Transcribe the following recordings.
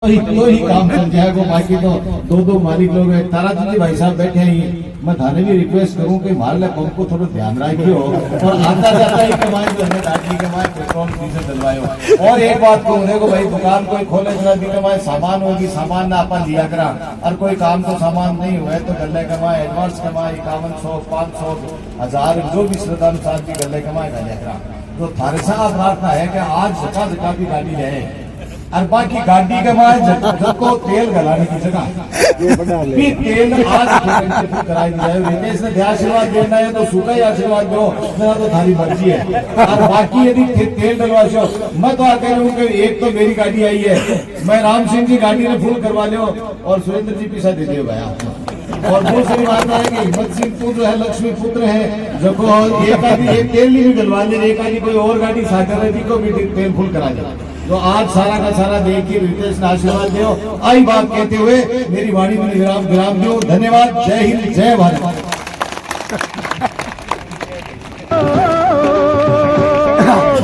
तो ही काम चल जाएगा। बाकी तो दो मालिक लोग हैं। ताराजी जी भाई साहब बैठे हैं। मैं थाने भी रिक्वेस्ट करूं कि मारले पंप को थोड़ा ध्यान रखियो और आता जाता ही कमाए जो है दादी कमाए पेट्रोल डीजल डलवायो। और एक बात कहूं देखो भाई, दुकान कोई खोले जरा दी कमाए सामान होगी, सामान ना अपन लिया करा। और कोई काम तो सामान नहीं हुआ तो गले कमाए, एडवांस कमाए 5100 500 1000 जो भी श्रद्धानुसार की गले कमाए गले करा। तो थारे साहब प्रार्थना है कि आज झका भी गाड़ी रहे और बाकी गाड़ी के बाद जब को तेल गलाने की जगह भी तेल आज कराई जाए। रितेश ने आशीर्वाद देना है तो सूखा ही आशीर्वाद दो, मेरा तो थारी मर्जी है। और बाकी यदि तेल डलवा सो मैं तो आके कहूँ एक तो मेरी गाड़ी आई है, मैं राम सिंह जी गाड़ी में फुल करवा लो और सुरेंद्र जी पीछा दे दियो भैया। और दूसरी बात है कि हिम्मत सिंह तू जो है लक्ष्मी पुत्र है जो को एक आदमी एक तेल नहीं डलवा ले, एक आदमी कोई और गाड़ी सागर है को भी तेल फुल करा दे। तो आज सारा का सारा देखिए रितेश ने आशीर्वाद दो। आई बात कहते हुए मेरी वाणी में विराम दो। धन्यवाद। जय हिंद, जय भारत।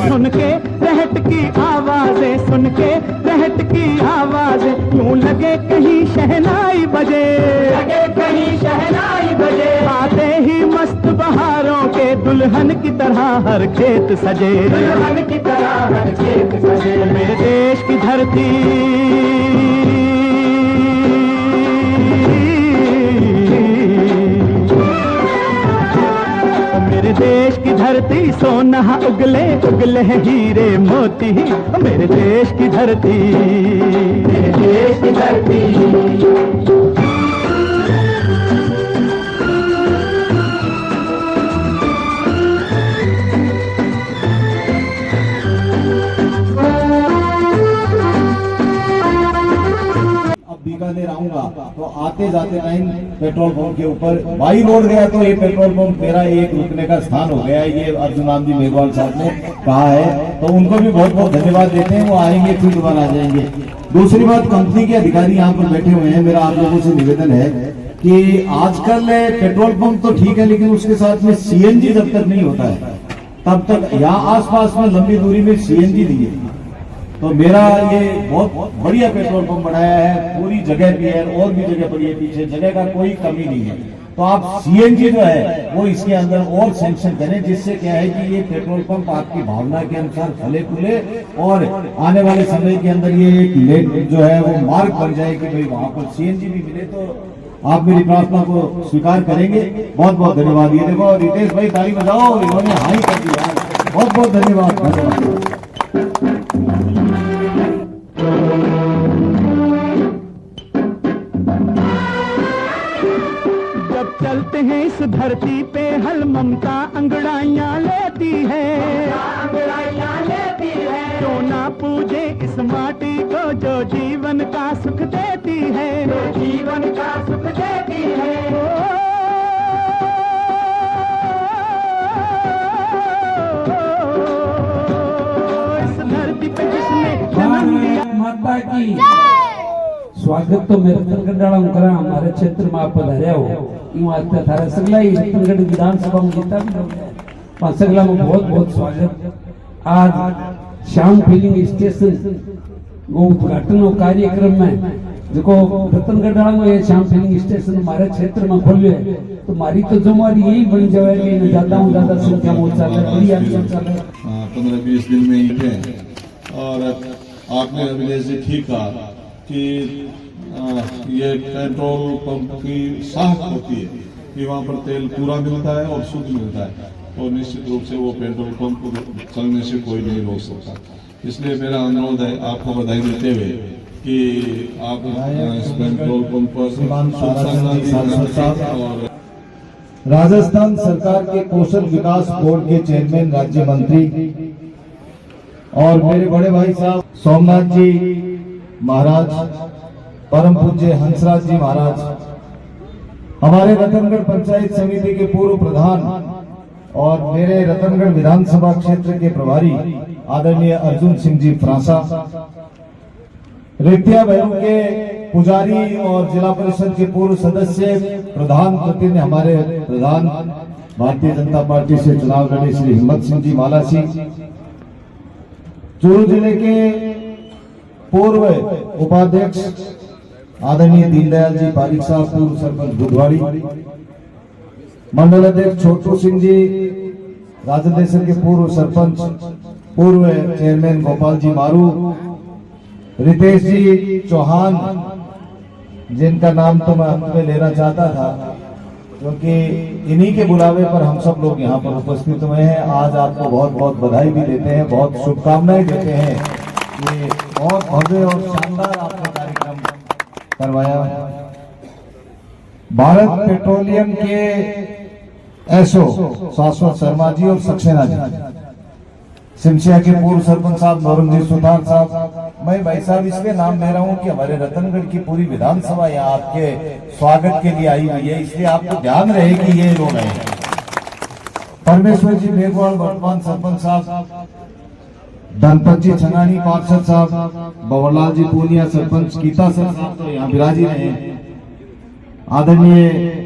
सुन के रहट की आवाजें, सुन के रहट की आवाजें, यूं लगे कहीं शहनाई बजे, लगे कहीं शहनाई बजे। आते ही मस्त बहारों के दुल्हन की तरह हर खेत सजे, दुल्हन की तरह हर खेत सजे। मेरे देश की धरती, मेरे देश की धरती सोना उगले उगले हीरे मोती। मेरे देश की धरती, मेरे देश की धरती। बीकानेर आऊंगा तो आते जाते टाइम पेट्रोल पंप के ऊपर बाई रोड गया तो ये पेट्रोल पंप मेरा एक रुकने का स्थान हो गया। ये अर्जुन जी मेघवाल साहब ने कहा है तो उनको भी बहुत बहुत धन्यवाद देते हैं। वो आएंगे फिर दोबारा आ जाएंगे। दूसरी बात, कंपनी के अधिकारी यहाँ पर बैठे हुए हैं। मेरा आप लोगों से निवेदन है कि आजकल पेट्रोल पंप तो ठीक है लेकिन उसके साथ में CNG जब तक नहीं होता है तब तक यहाँ आसपास में लंबी दूरी में CNG नहीं है। तो मेरा ये बहुत बढ़िया पेट्रोल पंप बनाया है, पूरी जगह भी है और भी जगह पड़ी है, पीछे जगह का कोई कमी नहीं है। तो आप CNG जो है वो इसके अंदर और सैंक्शन करें, जिससे क्या है कि ये पेट्रोल पंप आपकी भावना के अनुसार फले फूले और आने वाले समय के अंदर ये एक लेट जो है वो मार्ग बन जाए कि भाई वहां पर CNG भी मिले। तो आप मेरी प्रार्थना को स्वीकार करेंगे। बहुत बहुत धन्यवाद। ये देखो रितेश भाई ताली बजाओ, इन्होंने हाई कर दिया। बहुत बहुत धन्यवाद। जब चलते हैं इस धरती पे हल ममता अंगड़ाइयां लेती है, अंगड़ाइयां लेती है। क्यों ना पूजे इस माटी को जो जीवन का सुख देती है, जीवन का सुख देती है। इस धरती पे जिसने जन्म दिया, माता की स्वागत तो मेरे रतनगढ़ करा हमारे क्षेत्र में आप पधारे हो। वास्ते थारे सगला ही रतनगढ़ विधानसभा में जीता भी सगला में बहुत बहुत स्वागत। आज श्याम फिलिंग स्टेशन वो उद्घाटन कार्यक्रम में जो रतनगढ़ में ये श्याम फिलिंग स्टेशन हमारे क्षेत्र में खोले तो मारी तो जुम्मेवारी यही बन जाए कि ज्यादा से ज्यादा संख्या में चले बढ़िया चले। 15-20 दिन में ही थे। और आपने अभिनय से ठीक कहा कि ये पेट्रोल पंप की साख होती है कि वहाँ पर तेल पूरा मिलता है और शुद्ध मिलता है, तो निश्चित रूप से वो पेट्रोल पंप चलने से कोई नहीं रोक सकता। इसलिए मेरा अनुरोध है आपको बधाई देते हुए कि आप इस पेट्रोल पंप पर और राजस्थान सरकार के कौशल विकास बोर्ड के चेयरमैन राज्य मंत्री और मेरे बड़े भाई साहब सोमनाथ जी महाराज, परम पूज्य हंसराज जी महाराज, हमारे रतनगढ़ पंचायत समिति के पूर्व प्रधान और मेरे रतनगढ़ विधानसभा क्षेत्र के प्रभारी आदरणीय अर्जुन सिंह जी फ्रांसा, रेतिया बहनों के पुजारी और जिला परिषद के पूर्व सदस्य प्रधान प्रतिनिधि हमारे प्रधान भारतीय जनता पार्टी से चुनाव लड़े श्री हिम्मत सिंह जी माला सिंह, चूरू जिले के पूर्व उपाध्यक्ष आदरणीय दीनदयाल जी पारिक साहब, पूर्व सरपंच बुधवाड़ी, मंडल अध्यक्ष छोटू सिंह जी राजदेसर के पूर्व सरपंच, पूर्व चेयरमैन गोपाल जी मारू, रितेश जी चौहान, जिनका नाम तो मैं अंत में लेना चाहता था क्योंकि इन्हीं के बुलावे पर हम सब लोग यहाँ पर उपस्थित हुए हैं। आज आपको बहुत बहुत बधाई भी देते हैं, बहुत शुभकामनाएं देते हैं कि बहुत भव्य और शानदार आपने कार्यक्रम करवाया। भारत पेट्रोलियम के एसओ शाश्वत शर्मा जी और सक्सेना जी, सिमसिया के पूर्व सरपंच साहब नौरंगजीत सुतार साहब, मैं भाई साहब इसलिए नाम ले रहा हूं कि हमारे रतनगढ़ की पूरी विधानसभा यहाँ आपके स्वागत के लिए आई हुई है, इसलिए आपको ध्यान रहे कि ये लोग हैं। परमेश्वर जी मेघवाल वर्तमान सरपंच साहब, धनपत जी छंगानी पार्षद साहब, बवरलाल जी पूनिया सरपंच, गीता सर साहब तो यहाँ विराजी रहे, आदरणीय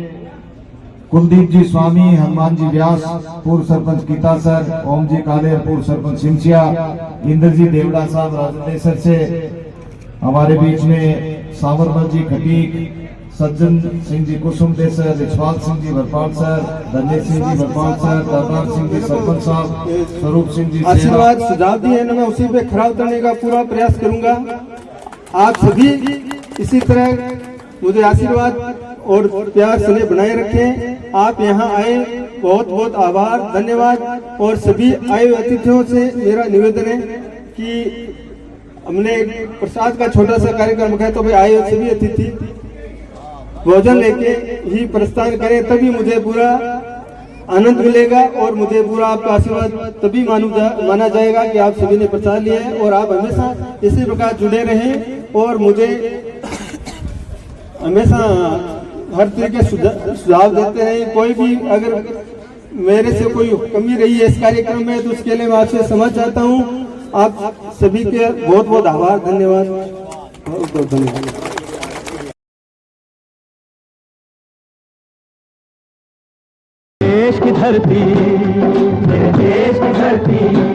कुलदीप जी स्वामी, हनुमान जी व्यास पूर्व सरपंच गीता सर, ओम जी कालेर पूर्व सरपंच सिमसिया, इंद्र जी देवड़ा साहब राजदेसर से, हमारे बीच में सावरमल जी खटीक, सज्जन सिंह जी कुसुम देसर, रिछवाल सिंह जी भरपाल सर, धनेश सिंह जी भरपाल सर, दातार सिंह जी सरपंच साहब, स्वरूप सिंह जी आशीर्वाद सुझाव दिए हैं, मैं उसी पे खरा उतरने का पूरा प्रयास करूंगा। आप सभी इसी तरह मुझे आशीर्वाद और प्यार स्नेह बनाए रखें। आप यहाँ आए, बहुत बहुत आभार, धन्यवाद। और सभी आए हुए अतिथियों से मेरा निवेदन है कि हमने प्रसाद का छोटा सा कार्यक्रम रखा है, तो भाई आए हुए सभी अतिथि भोजन लेके ही प्रस्थान करें, तभी मुझे पूरा आनंद मिलेगा और मुझे पूरा आपका आशीर्वाद तभी माना जाएगा कि आप सभी ने प्रसाद लिया है। और आप हमेशा इसी प्रकार जुड़े रहें और मुझे हमेशा हर तरह के सुझाव देते हैं। कोई भी अगर मेरे से कोई कमी रही है इस कार्यक्रम में, तो उसके लिए मैं आपसे क्षमा चाहता हूँ। आप सभी के बहुत बहुत आभार, धन्यवाद, बहुत बहुत धन्यवाद। देश की धरती, मेरे देश की धरती,